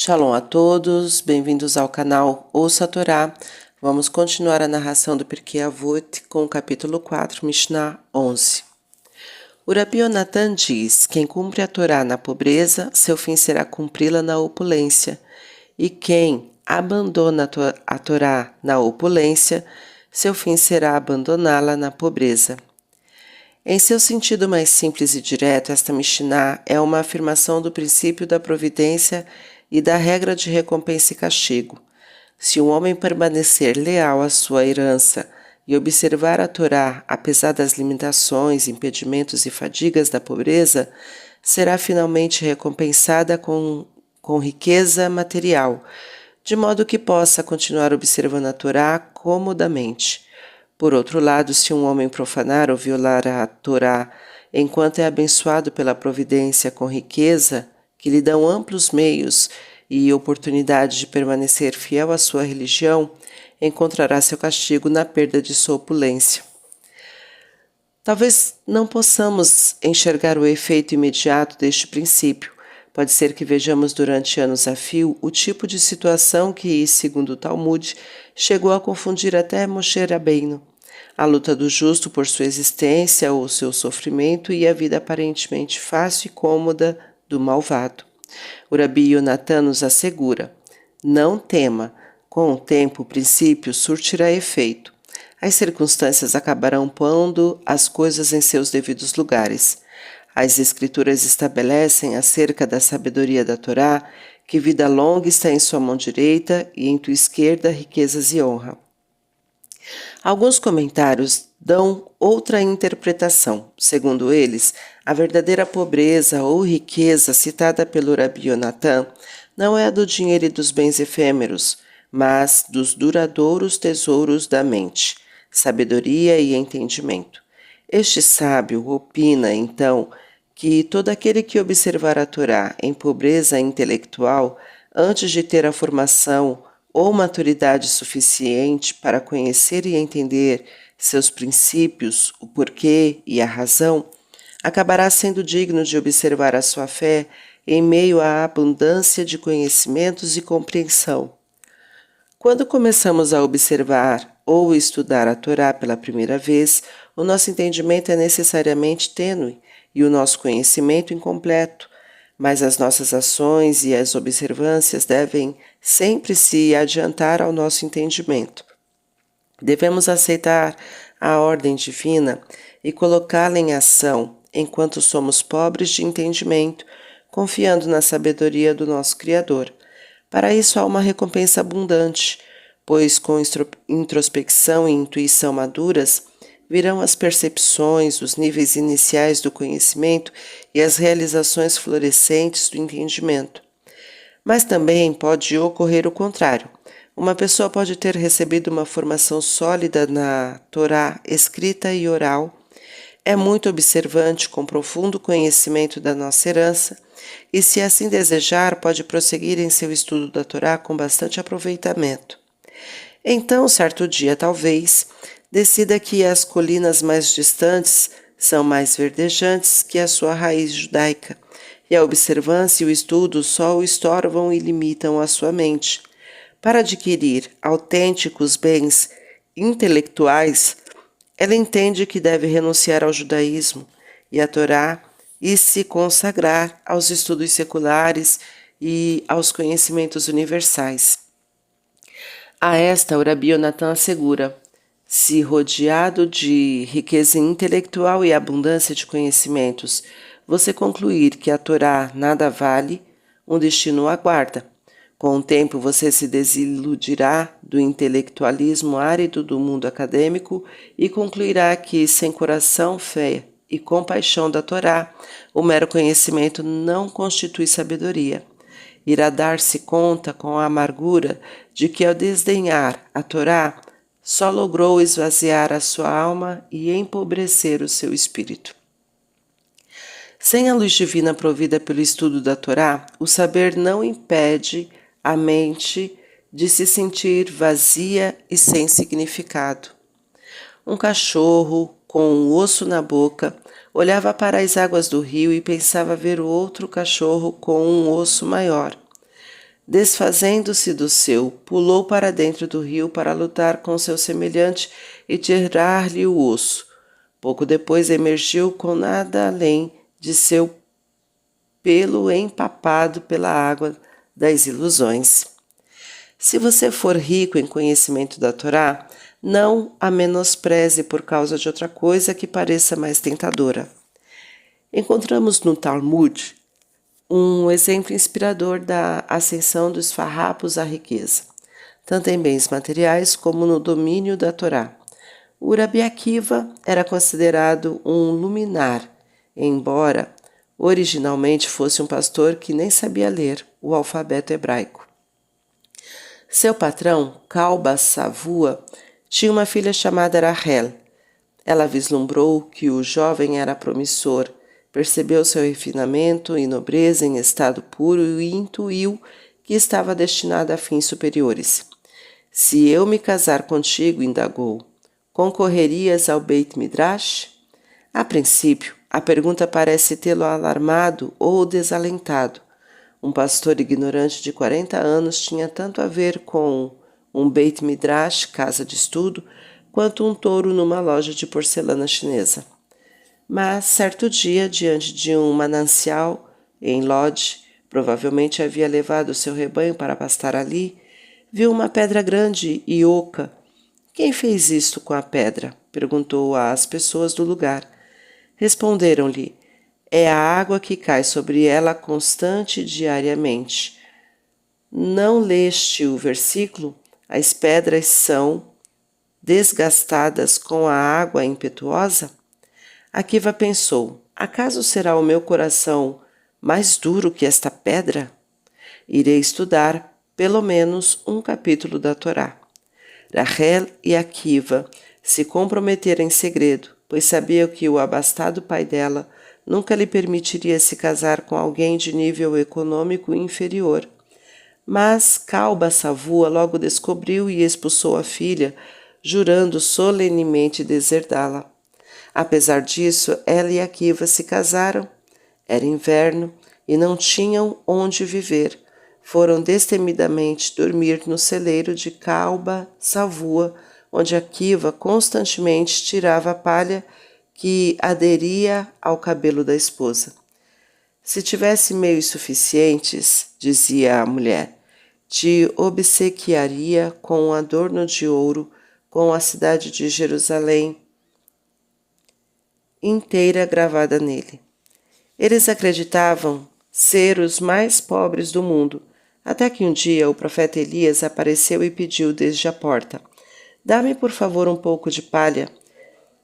Shalom a todos, bem-vindos ao canal Ouça a Torá. Vamos continuar a narração do Pirkei Avot com o capítulo 4, Mishnah 11. O Rabi Yonatan diz: quem cumpre a Torá na pobreza, seu fim será cumpri-la na opulência, e quem abandona a Torá na opulência, seu fim será abandoná-la na pobreza. Em seu sentido mais simples e direto, esta Mishnah é uma afirmação do princípio da providência e da regra de recompensa e castigo. Se um homem permanecer leal à sua herança e observar a Torá, apesar das limitações, impedimentos e fadigas da pobreza, será finalmente recompensada com riqueza material, de modo que possa continuar observando a Torá comodamente. Por outro lado, se um homem profanar ou violar a Torá enquanto é abençoado pela providência com riqueza, que lhe dão amplos meios e oportunidade de permanecer fiel à sua religião, encontrará seu castigo na perda de sua opulência. Talvez não possamos enxergar o efeito imediato deste princípio. Pode ser que vejamos durante anos a fio o tipo de situação que, segundo o Talmud, chegou a confundir até Moshe Rabbeinu. A luta do justo por sua existência ou seu sofrimento e a vida aparentemente fácil e cômoda do malvado. O Rabi Yonatan nos assegura: não tema, com o tempo o princípio surtirá efeito. As circunstâncias acabarão pondo as coisas em seus devidos lugares. As Escrituras estabelecem acerca da sabedoria da Torá que vida longa está em sua mão direita e em tua esquerda riquezas e honra. Alguns comentários dão outra interpretação. Segundo eles, a verdadeira pobreza ou riqueza citada pelo Rabi Yonatan não é a do dinheiro e dos bens efêmeros, mas dos duradouros tesouros da mente, sabedoria e entendimento. Este sábio opina, então, que todo aquele que observar a Torá em pobreza intelectual, antes de ter a formação ou maturidade suficiente para conhecer e entender seus princípios, o porquê e a razão, acabará sendo digno de observar a sua fé em meio à abundância de conhecimentos e compreensão. Quando começamos a observar ou estudar a Torá pela primeira vez, o nosso entendimento é necessariamente tênue e o nosso conhecimento incompleto, mas as nossas ações e as observâncias devem sempre se adiantar ao nosso entendimento. Devemos aceitar a ordem divina e colocá-la em ação enquanto somos pobres de entendimento, confiando na sabedoria do nosso Criador. Para isso há uma recompensa abundante, pois com introspecção e intuição maduras, virão as percepções, os níveis iniciais do conhecimento e as realizações florescentes do entendimento. Mas também pode ocorrer o contrário. Uma pessoa pode ter recebido uma formação sólida na Torá escrita e oral, é muito observante com profundo conhecimento da nossa herança e, se assim desejar, pode prosseguir em seu estudo da Torá com bastante aproveitamento. Então, certo dia, talvez, decida que as colinas mais distantes são mais verdejantes que a sua raiz judaica, e a observância e o estudo só o estorvam e limitam a sua mente. Para adquirir autênticos bens intelectuais, ela entende que deve renunciar ao judaísmo e à Torá e se consagrar aos estudos seculares e aos conhecimentos universais. A esta, o Rabi Yonatan assegura: se rodeado de riqueza intelectual e abundância de conhecimentos, você concluir que a Torá nada vale, um destino o aguarda. Com o tempo você se desiludirá do intelectualismo árido do mundo acadêmico e concluirá que, sem coração, fé e compaixão da Torá, o mero conhecimento não constitui sabedoria. Irá dar-se conta com a amargura de que, ao desdenhar a Torá, só logrou esvaziar a sua alma e empobrecer o seu espírito. Sem a luz divina provida pelo estudo da Torá, o saber não impede a mente de se sentir vazia e sem significado. Um cachorro, com um osso na boca, olhava para as águas do rio e pensava ver o outro cachorro com um osso maior. Desfazendo-se do seu, pulou para dentro do rio para lutar com seu semelhante e tirar-lhe o osso. Pouco depois emergiu com nada além de seu pelo empapado pela água das ilusões. Se você for rico em conhecimento da Torá, não a menospreze por causa de outra coisa que pareça mais tentadora. Encontramos no Talmud um exemplo inspirador da ascensão dos farrapos à riqueza, tanto em bens materiais como no domínio da Torá. O Rabi Akiva era considerado um luminar, embora originalmente fosse um pastor que nem sabia ler o alfabeto hebraico. Seu patrão, Kalba Savua, tinha uma filha chamada Rahel. Ela vislumbrou que o jovem era promissor, percebeu seu refinamento e nobreza em estado puro e intuiu que estava destinado a fins superiores. Se eu me casar contigo, indagou, concorrerias ao Beit Midrash? A princípio, a pergunta parece tê-lo alarmado ou desalentado. Um pastor ignorante de 40 anos tinha tanto a ver com um Beit Midrash, casa de estudo, quanto um touro numa loja de porcelana chinesa. Mas, certo dia, diante de um manancial em Lodz, provavelmente havia levado seu rebanho para pastar ali, viu uma pedra grande e oca. Quem fez isto com a pedra? Perguntou às pessoas do lugar. Responderam-lhe, é a água que cai sobre ela constante e diariamente. Não leste o versículo? As pedras são desgastadas com a água impetuosa? Akiva pensou, acaso será o meu coração mais duro que esta pedra? Irei estudar pelo menos um capítulo da Torá. Rahel e Akiva se comprometeram em segredo, pois sabiam que o abastado pai dela nunca lhe permitiria se casar com alguém de nível econômico inferior. Mas Kalba Savua logo descobriu e expulsou a filha, jurando solenemente deserdá-la. Apesar disso, ela e Akiva se casaram. Era inverno e não tinham onde viver. Foram destemidamente dormir no celeiro de Kalba Savua, onde Akiva constantemente tirava a palha que aderia ao cabelo da esposa. Se tivesse meios suficientes, dizia a mulher, te obsequiaria com um adorno de ouro com a cidade de Jerusalém inteira gravada nele. Eles acreditavam ser os mais pobres do mundo, até que um dia o profeta Elias apareceu e pediu desde a porta, dá-me por favor um pouco de palha.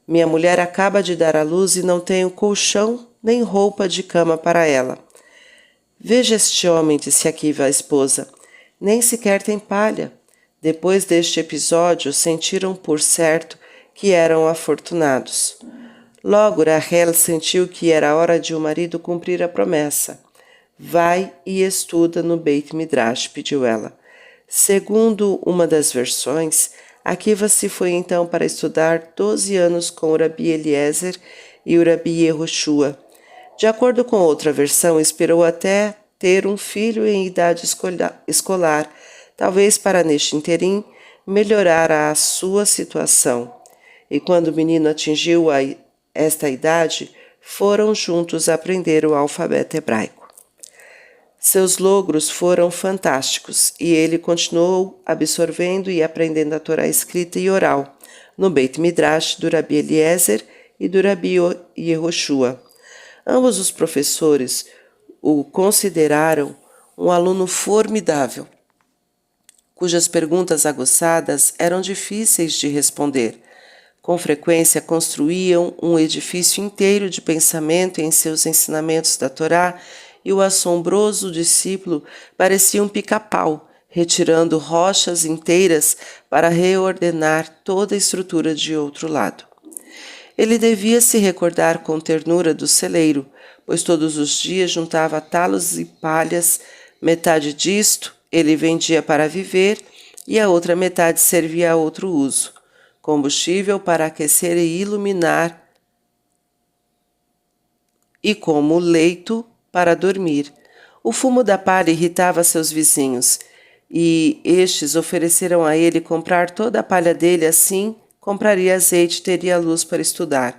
Minha mulher acaba de dar à luz e não tenho colchão nem roupa de cama para ela. Veja este homem, disse Akiva à esposa, nem sequer tem palha. Depois deste episódio, sentiram por certo que eram afortunados. Logo, Rahel sentiu que era hora de o marido cumprir a promessa. Vai e estuda no Beit Midrash, pediu ela. Segundo uma das versões, Akiva se foi então para estudar 12 anos com o Rabi Eliezer e o Rabi Yehoshua. De acordo com outra versão, esperou até ter um filho em idade escolar, talvez para neste interim melhorar a sua situação. E quando o menino atingiu esta idade, foram juntos aprender o alfabeto hebraico. Seus logros foram fantásticos e ele continuou absorvendo e aprendendo a Torá escrita e oral no Beit Midrash do Rabi Eliezer e do Rabi Yehoshua. Ambos os professores o consideraram um aluno formidável, cujas perguntas aguçadas eram difíceis de responder. Com frequência construíam um edifício inteiro de pensamento em seus ensinamentos da Torá e o assombroso discípulo parecia um pica-pau, retirando rochas inteiras para reordenar toda a estrutura de outro lado. Ele devia se recordar com ternura do celeiro, pois todos os dias juntava talos e palhas, metade disto ele vendia para viver e a outra metade servia a outro uso. Combustível para aquecer e iluminar, e como leito para dormir. O fumo da palha irritava seus vizinhos, e estes ofereceram a ele comprar toda a palha dele, assim compraria azeite e teria luz para estudar.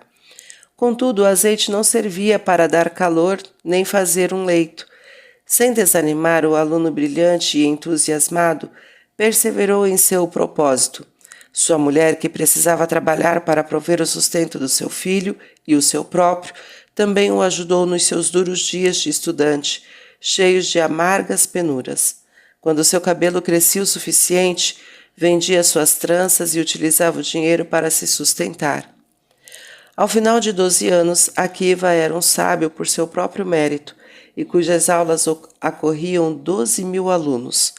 Contudo, o azeite não servia para dar calor nem fazer um leito. Sem desanimar, o aluno brilhante e entusiasmado perseverou em seu propósito. Sua mulher, que precisava trabalhar para prover o sustento do seu filho e o seu próprio, também o ajudou nos seus duros dias de estudante, cheios de amargas penuras. Quando seu cabelo crescia o suficiente, vendia suas tranças e utilizava o dinheiro para se sustentar. Ao final de 12 anos, Akiva era um sábio por seu próprio mérito, e cujas aulas acorriam 12.000 alunos.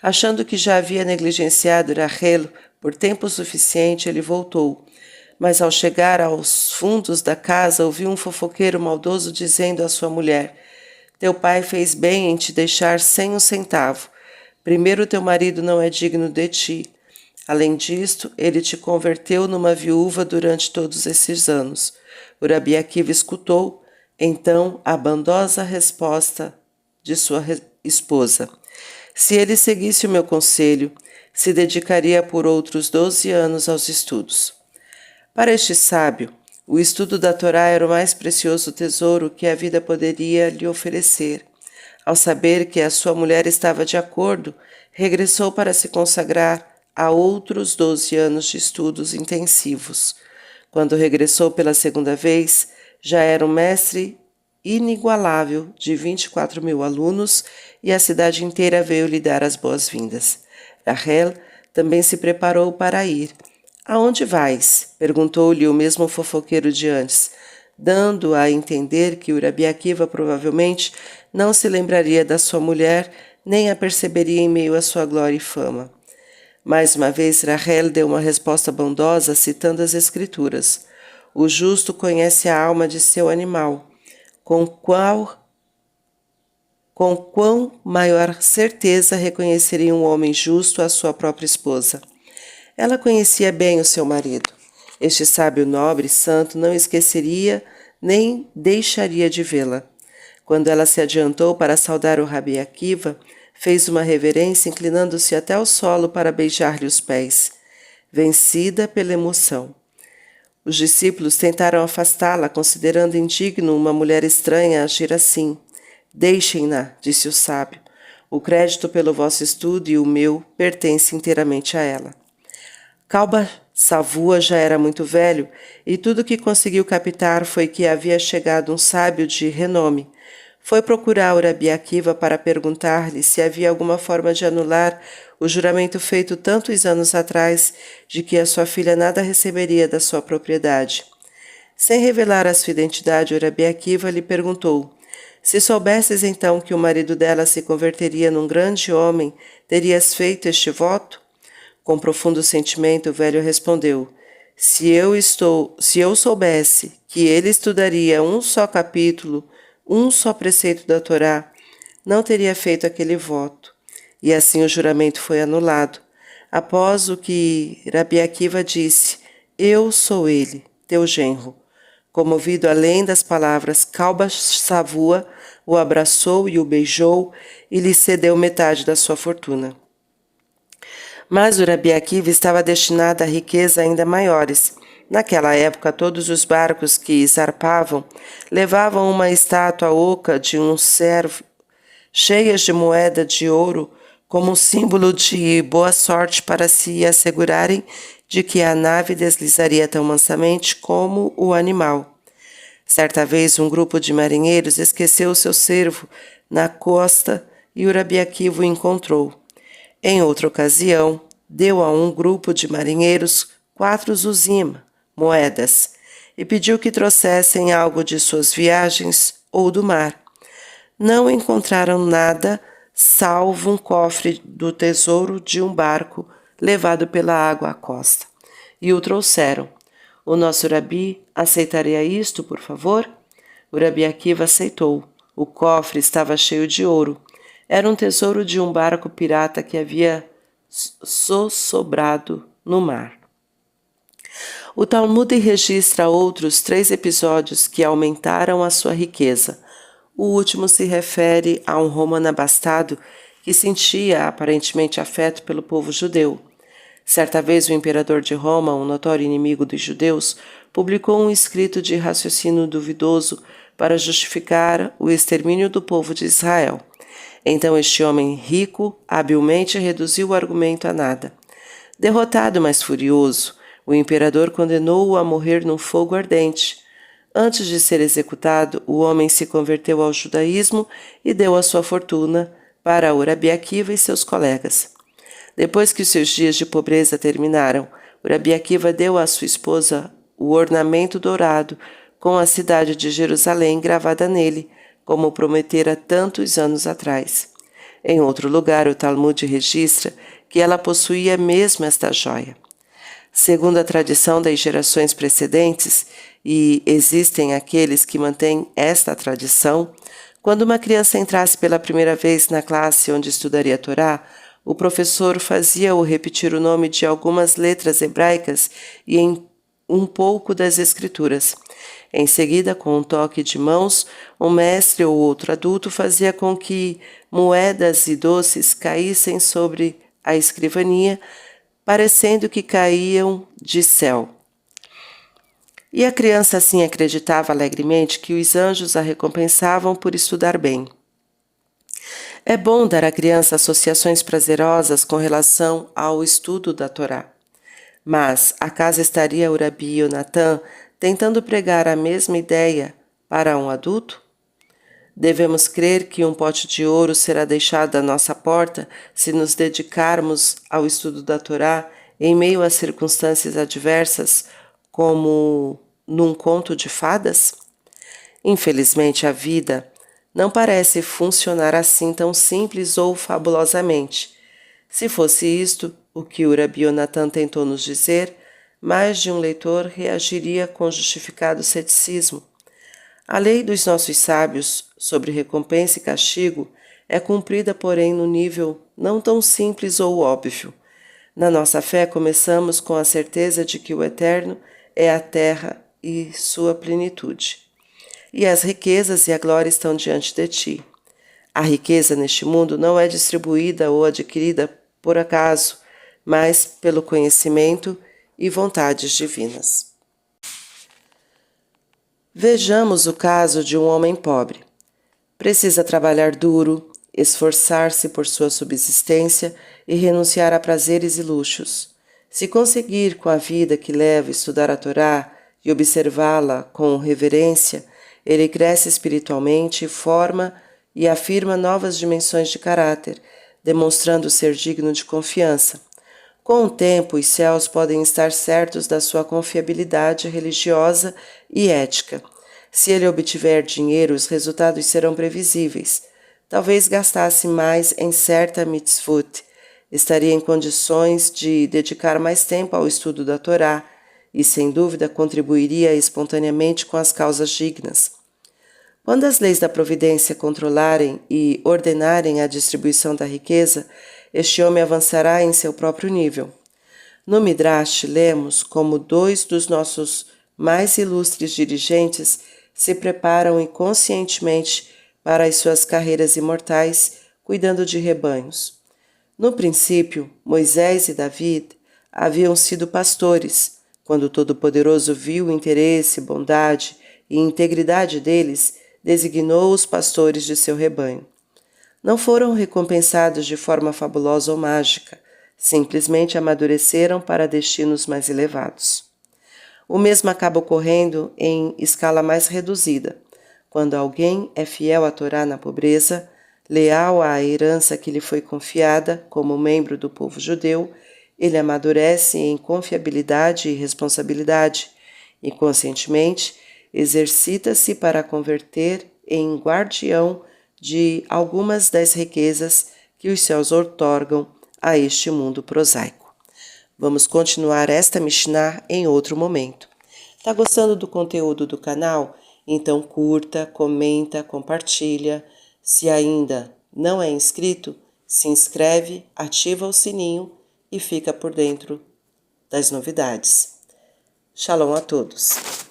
Achando que já havia negligenciado Rachel por tempo suficiente, ele voltou. Mas ao chegar aos fundos da casa, ouviu um fofoqueiro maldoso dizendo à sua mulher: "Teu pai fez bem em te deixar sem um centavo. Primeiro, teu marido não é digno de ti. Além disto, ele te converteu numa viúva durante todos esses anos." O Rabi Akiva escutou, então, a bondosa resposta de sua esposa. Se ele seguisse o meu conselho, se dedicaria por outros 12 anos aos estudos. Para este sábio, o estudo da Torá era o mais precioso tesouro que a vida poderia lhe oferecer. Ao saber que a sua mulher estava de acordo, regressou para se consagrar a outros 12 anos de estudos intensivos. Quando regressou pela segunda vez, já era um mestre inigualável de 24.000 alunos e a cidade inteira veio lhe dar as boas-vindas. Rachel também se preparou para ir. "Aonde vais?" perguntou-lhe o mesmo fofoqueiro de antes, dando a entender que o Rabi Akiva provavelmente não se lembraria da sua mulher, nem a perceberia em meio à sua glória e fama. Mais uma vez, Rachel deu uma resposta bondosa, citando as Escrituras. "O justo conhece a alma de seu animal, com quão maior certeza reconheceria um homem justo a sua própria esposa." Ela conhecia bem o seu marido. Este sábio nobre e santo não esqueceria nem deixaria de vê-la. Quando ela se adiantou para saudar o Rabi Akiva, fez uma reverência, inclinando-se até o solo para beijar-lhe os pés, vencida pela emoção. Os discípulos tentaram afastá-la, considerando indigno uma mulher estranha agir assim. "Deixem-na", disse o sábio. "O crédito pelo vosso estudo e o meu pertence inteiramente a ela." Kalba Savua já era muito velho, e tudo o que conseguiu captar foi que havia chegado um sábio de renome. Foi procurar o Rabi Akiva para perguntar-lhe se havia alguma forma de anular o juramento feito tantos anos atrás de que a sua filha nada receberia da sua propriedade. Sem revelar a sua identidade, o Rabi Akiva lhe perguntou: "Se soubesses então que o marido dela se converteria num grande homem, terias feito este voto?" Com profundo sentimento, o velho respondeu: Se eu soubesse que ele estudaria um só capítulo, um só preceito da Torá, não teria feito aquele voto." E assim o juramento foi anulado. Após o que Rabi Akiva disse: "Eu sou ele, teu genro." Comovido além das palavras, Kalba Savua o abraçou e o beijou e lhe cedeu metade da sua fortuna. Mas o Rabi Akiva estava destinado a riquezas ainda maiores. Naquela época, todos os barcos que zarpavam levavam uma estátua oca de um servo, cheias de moeda de ouro, como um símbolo de boa sorte para se assegurarem de que a nave deslizaria tão mansamente como o animal. Certa vez, um grupo de marinheiros esqueceu seu cervo na costa e o Rabi Akiva o encontrou. Em outra ocasião, deu a um grupo de marinheiros 4 zuzima, moedas, e pediu que trouxessem algo de suas viagens ou do mar. Não encontraram nada, salvo um cofre do tesouro de um barco levado pela água à costa, e o trouxeram. "O nosso Rabi aceitaria isto, por favor?" O Rabi Akiva aceitou. O cofre estava cheio de ouro. Era um tesouro de um barco pirata que havia sossobrado no mar. O Talmud registra outros 3 episódios que aumentaram a sua riqueza. O último se refere a um romano abastado que sentia aparentemente afeto pelo povo judeu. Certa vez o imperador de Roma, um notório inimigo dos judeus, publicou um escrito de raciocínio duvidoso para justificar o extermínio do povo de Israel. Então este homem rico habilmente reduziu o argumento a nada. Derrotado, mas furioso, o imperador condenou-o a morrer num fogo ardente. Antes de ser executado, o homem se converteu ao judaísmo e deu a sua fortuna para Rabi Akiva e seus colegas. Depois que os seus dias de pobreza terminaram, Rabi Akiva deu à sua esposa o ornamento dourado com a cidade de Jerusalém gravada nele, como prometera tantos anos atrás. Em outro lugar, o Talmud registra que ela possuía mesmo esta joia. Segundo a tradição das gerações precedentes, e existem aqueles que mantêm esta tradição, quando uma criança entrasse pela primeira vez na classe onde estudaria a Torá, o professor fazia-o repetir o nome de algumas letras hebraicas e em um pouco das escrituras. Em seguida, com um toque de mãos, um mestre ou outro adulto fazia com que moedas e doces caíssem sobre a escrivania, parecendo que caíam de céu. E a criança assim acreditava alegremente que os anjos a recompensavam por estudar bem. É bom dar à criança associações prazerosas com relação ao estudo da Torá. Mas acaso estaria o Rabi Yonatan tentando pregar a mesma ideia para um adulto? Devemos crer que um pote de ouro será deixado à nossa porta se nos dedicarmos ao estudo da Torá em meio a circunstâncias adversas, como num conto de fadas? Infelizmente, a vida não parece funcionar assim tão simples ou fabulosamente. Se fosse isto o que o Rabi Yonatan tentou nos dizer, mais de um leitor reagiria com justificado ceticismo. A lei dos nossos sábios sobre recompensa e castigo é cumprida, porém, no nível não tão simples ou óbvio. Na nossa fé, começamos com a certeza de que o Eterno é a terra e sua plenitude. E as riquezas e a glória estão diante de ti. A riqueza neste mundo não é distribuída ou adquirida por acaso, mas pelo conhecimento e vontades divinas. Vejamos o caso de um homem pobre. Precisa trabalhar duro, esforçar-se por sua subsistência e renunciar a prazeres e luxos. Se conseguir com a vida que leva estudar a Torá e observá-la com reverência, ele cresce espiritualmente, forma e afirma novas dimensões de caráter, demonstrando ser digno de confiança. Com o tempo, os céus podem estar certos da sua confiabilidade religiosa e ética. Se ele obtiver dinheiro, os resultados serão previsíveis. Talvez gastasse mais em certa mitzvot, estaria em condições de dedicar mais tempo ao estudo da Torá e, sem dúvida, contribuiria espontaneamente com as causas dignas. Quando as leis da providência controlarem e ordenarem a distribuição da riqueza, este homem avançará em seu próprio nível. No Midrash, lemos como dois dos nossos mais ilustres dirigentes se preparam inconscientemente para as suas carreiras imortais, cuidando de rebanhos. No princípio, Moisés e David haviam sido pastores. Quando o Todo-Poderoso viu o interesse, bondade e integridade deles, designou os pastores de seu rebanho. Não foram recompensados de forma fabulosa ou mágica, simplesmente amadureceram para destinos mais elevados. O mesmo acaba ocorrendo em escala mais reduzida. Quando alguém é fiel à Torá na pobreza, leal à herança que lhe foi confiada como membro do povo judeu, ele amadurece em confiabilidade e responsabilidade e, conscientemente, exercita-se para converter em guardião de algumas das riquezas que os céus outorgam a este mundo prosaico. Vamos continuar esta Mishnah em outro momento. Tá gostando do conteúdo do canal? Então curta, comenta, compartilha. Se ainda não é inscrito, se inscreve, ativa o sininho e fica por dentro das novidades. Shalom a todos!